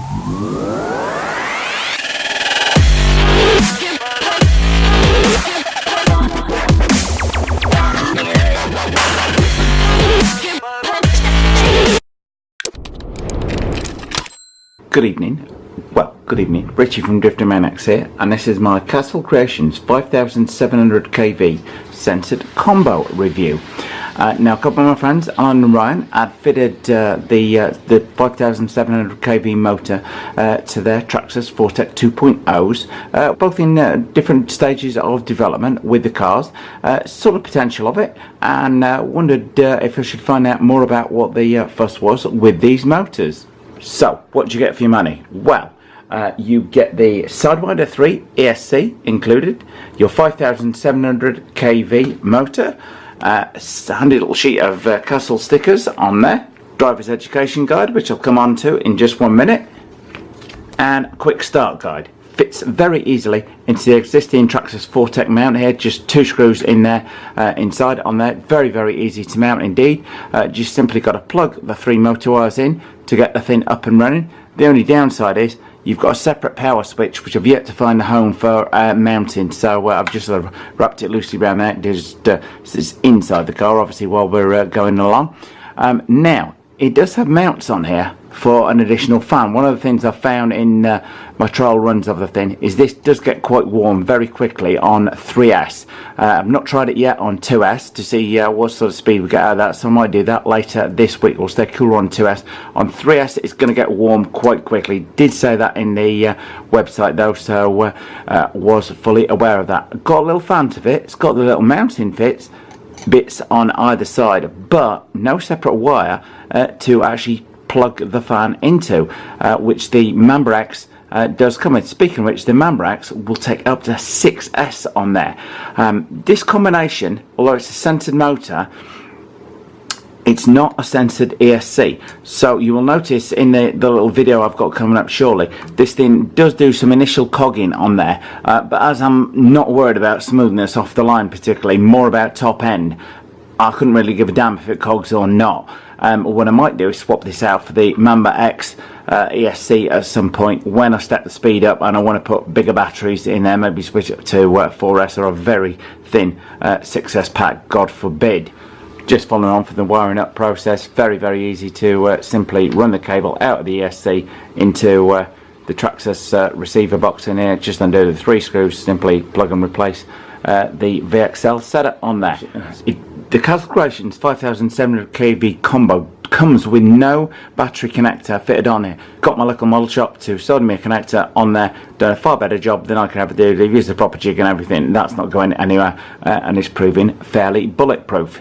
Good evening. Well, good evening. Richie from Driftomaniacs here, and this is my Castle Creations 5700 kV censored combo review. Now, a couple of my friends, Alan and Ryan, had fitted the 5700 kV motor to their Traxxas Fortec 2.0s, both in different stages of development with the cars, saw the potential of it, and wondered if I should find out more about what the fuss was with these motors. So, what do you get for your money? Well, you get the Sidewinder 3 ESC included, your 5700 kV motor, a handy little sheet of Castle stickers on there, driver's education guide, which I'll come on to in just 1 minute, and a quick start guide. Fits very easily into the existing Traxxas Fortec mount here, just 2 screws in there, inside on there, very easy to mount indeed. Just simply got to plug the 3 motor wires in to get the thing up and running. The only downside is you've got a separate power switch, which I've yet to find a home for mounting, so I've just sort of wrapped it loosely around there. It's inside the car, obviously, while we're going along. Now, it does have mounts on here for an additional fan. One of the things I found in my trial runs of the thing is this does get quite warm very quickly on 3S. I've not tried it yet on 2S to see what sort of speed we get out of that, so I might do that later this week. We'll stay cooler on 2S. On 3S it's going to get warm quite quickly. Did say that in the website though, so was fully aware of that. Got a little fan to fit. It's got the little mounting bits on either side, but no separate wire to actually plug the fan into, which the Mambrax does come with. Speaking of which, the Mambrax will take up to 6S on there. This combination, although it's a censored motor, it's not a censored ESC, so you will notice in the little video I've got coming up shortly, this thing does do some initial cogging on there, but as I'm not worried about smoothness off the line particularly, more about top end, I couldn't really give a damn if it cogs or not. What I might do is swap this out for the Mamba X ESC at some point when I step the speed up and I want to put bigger batteries in there, maybe switch it to 4S or a very thin 6S pack, God forbid. Just following on from the wiring up process, very easy to simply run the cable out of the ESC into the Traxxas receiver box in here, just undo the 3 screws, simply plug and replace the VXL setup on there. The Castle Creations 5700 kV combo comes with no battery connector fitted on it. Got my local model shop to sell me a connector on there. Done a far better job than I could ever do. They've used the proper jig and everything. That's not going anywhere, and it's proving fairly bulletproof.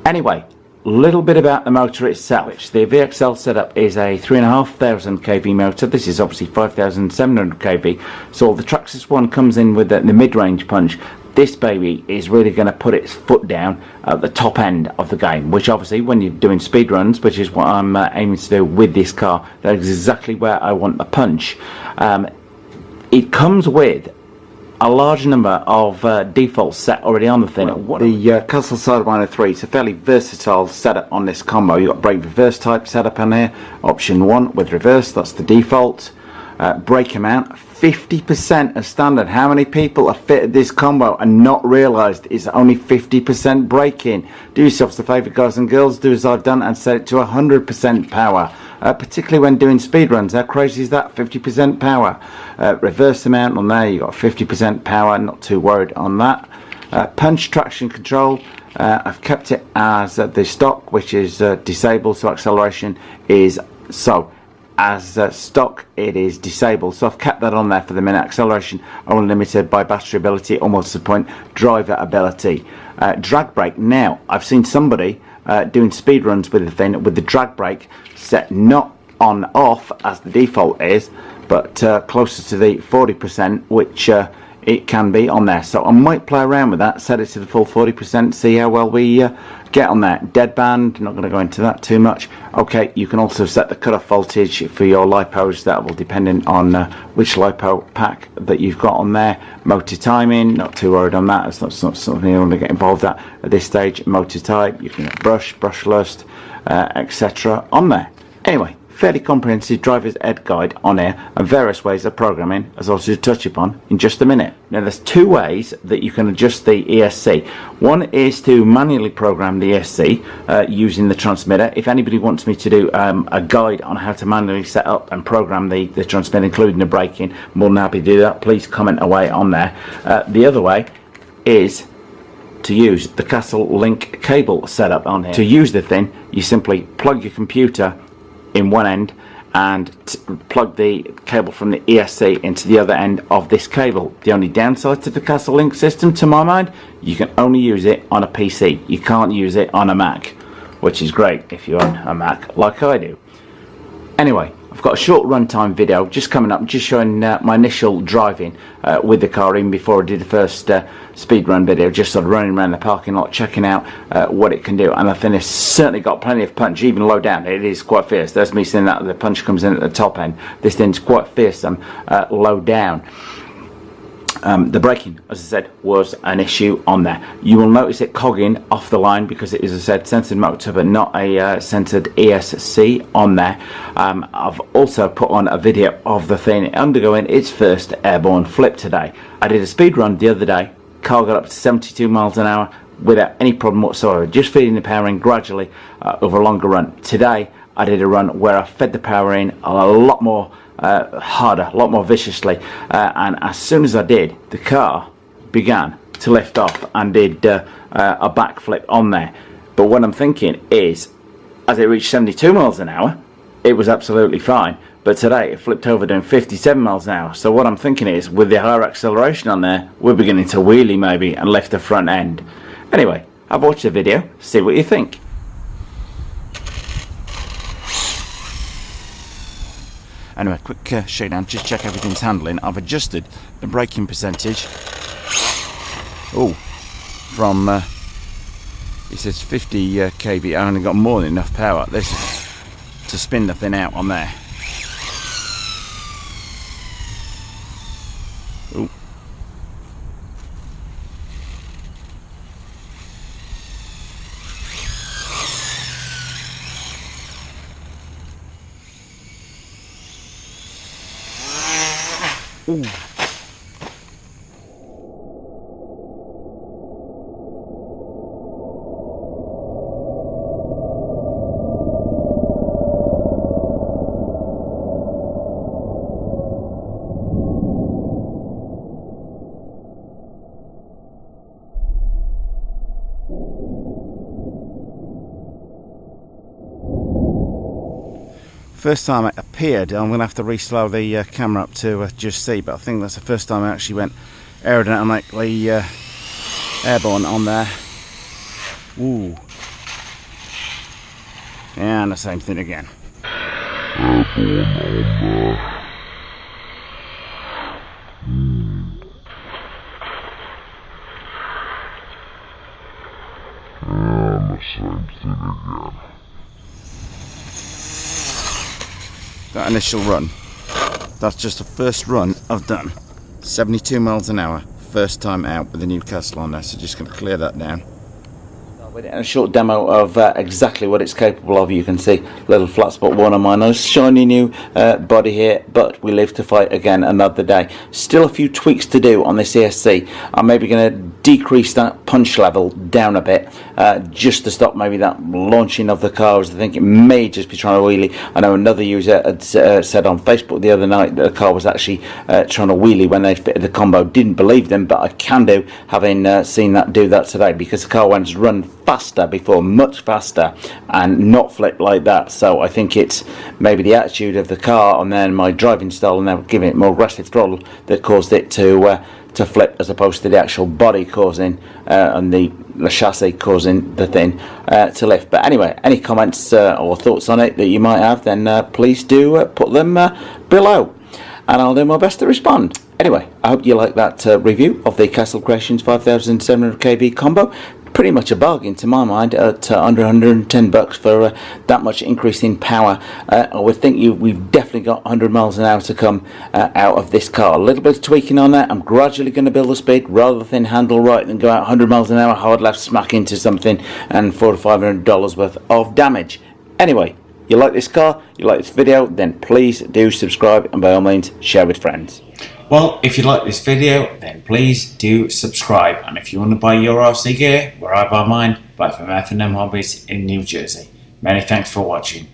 Anyway, a little bit about the motor itself. The VXL setup is a 3500 kV motor. This is obviously 5700 kV. So the Traxxas one comes in with the mid-range punch. This baby is really going to put its foot down at the top end of the game, which obviously when you're doing speed runs, which is what I'm aiming to do with this car, that's exactly where I want the punch. It comes with a large number of defaults set already on the thing. The Castle Sidewinder 3, it's a fairly versatile setup on this combo. You've got brake reverse type setup on here, option 1 with reverse, that's the default. Brake amount 50% as standard. How many people have fitted this combo and not realised it's only 50% braking? Do yourselves the favour, guys and girls, do as I've done and set it to 100% power, particularly when doing speed runs. How crazy is that? 50% power. Reverse amount on there, you got 50% power, not too worried on that. Punch traction control, I've kept it as the stock, which is disabled, so acceleration is as stock it is disabled, so I've kept that on there for the minute. Acceleration only limited by battery ability, almost to the point driver ability. Drag brake, now I've seen somebody doing speed runs with the thing with the drag brake set not on off as the default is, but closer to the 40%, which it can be on there. So I might play around with that, set it to the full 40%, see how well we get on that. Deadband, not going to go into that too much. Okay, you can also set the cutoff voltage for your lipos. That will depend on which lipo pack that you've got on there. Motor timing, not too worried on that. It's not something you want to get involved at this stage. Motor type, you can get brush lust, etc. on there. Anyway, fairly comprehensive driver's ed guide on here and various ways of programming, as I'll just touch upon in just a minute. Now there's two ways that you can adjust the ESC. One is to manually program the ESC using the transmitter. If anybody wants me to do a guide on how to manually set up and program the transmitter, including the braking, more than happy to do that. Please comment away on there. The other way is to use the Castle Link cable setup on here. To use the thing, you simply plug your computer in one end and plug the cable from the ESC into the other end of this cable. The only downside to the Castle Link system, to my mind, you can only use it on a PC. You can't use it on a Mac, which is great if you own a Mac like I do. Anyway, I've got a short runtime video just coming up, just showing my initial driving with the car, even before I did the first speed run video, just sort of running around the parking lot checking out what it can do. And I think it's certainly got plenty of punch, even low down. It is quite fierce. That's me saying that the punch comes in at the top end. This thing's quite fearsome low down. The braking, as I said, was an issue on there. You will notice it cogging off the line because it is, as I said, censored motor but not a censored ESC on there. I've also put on a video of the thing undergoing its first airborne flip today. I did a speed run the other day. Car got up to 72 miles an hour without any problem whatsoever, just feeding the power in gradually over a longer run. Today I did a run where I fed the power in a lot more harder, a lot more viciously, and as soon as I did, the car began to lift off and did a backflip on there. But what I'm thinking is, as it reached 72 miles an hour, it was absolutely fine. But today it flipped over doing 57 miles an hour. So what I'm thinking is, with the higher acceleration on there, we're beginning to wheelie maybe and lift the front end. Anyway, I've watched the video, see what you think. Anyway, quick shakedown, just check everything's handling. I've adjusted the braking percentage. From it says 50 kV. I only got more than enough power. This is to spin the thing out on there. Ooh. Ooh. First time it appeared, I'm going to have to re-slow the camera up to just see, but I think that's the first time I actually went aerodynamically airborne on there. Ooh. And the same thing again. Airborne on there. And the same thing again. That initial run, that's just the first run I've done. 72 miles an hour, first time out with the new Castle on there, so just going to clear that down. A short demo of exactly what it's capable of. You can see little flat spot one on my nose, shiny new body here, but we live to fight again another day. Still a few tweaks to do on this ESC. I'm maybe going to decrease that punch level down a bit, just to stop maybe that launching of the car, as I think it may just be trying to wheelie. I know another user had said on Facebook the other night that the car was actually trying to wheelie when they fitted the combo. Didn't believe them, but I can do, having seen that do that today, because the car went to run faster before, much faster, and not flip like that. So I think it's maybe the attitude of the car and then my driving style and then giving it more aggressive throttle that caused it to flip, as opposed to the actual body causing and the chassis causing the thing to lift. But anyway, any comments or thoughts on it that you might have, then please do put them below, and I'll do my best to respond. Anyway, I hope you like that review of the Castle Creations 5700 kV combo. Pretty much a bargain to my mind at under 110 bucks for that much increase in power. I would think we've definitely got 100 miles an hour to come out of this car. A little bit of tweaking on that. I'm gradually going to build the speed rather than handle right than go out 100 miles an hour hard left smack into something and $400 to $500 worth of damage. Anyway, you like this car, you like this video, then please do subscribe and by all means share with friends. Well, if you like this video, then please do subscribe. And if you want to buy your RC gear, where I buy mine, buy from F&M Hobbies in New Jersey. Many thanks for watching.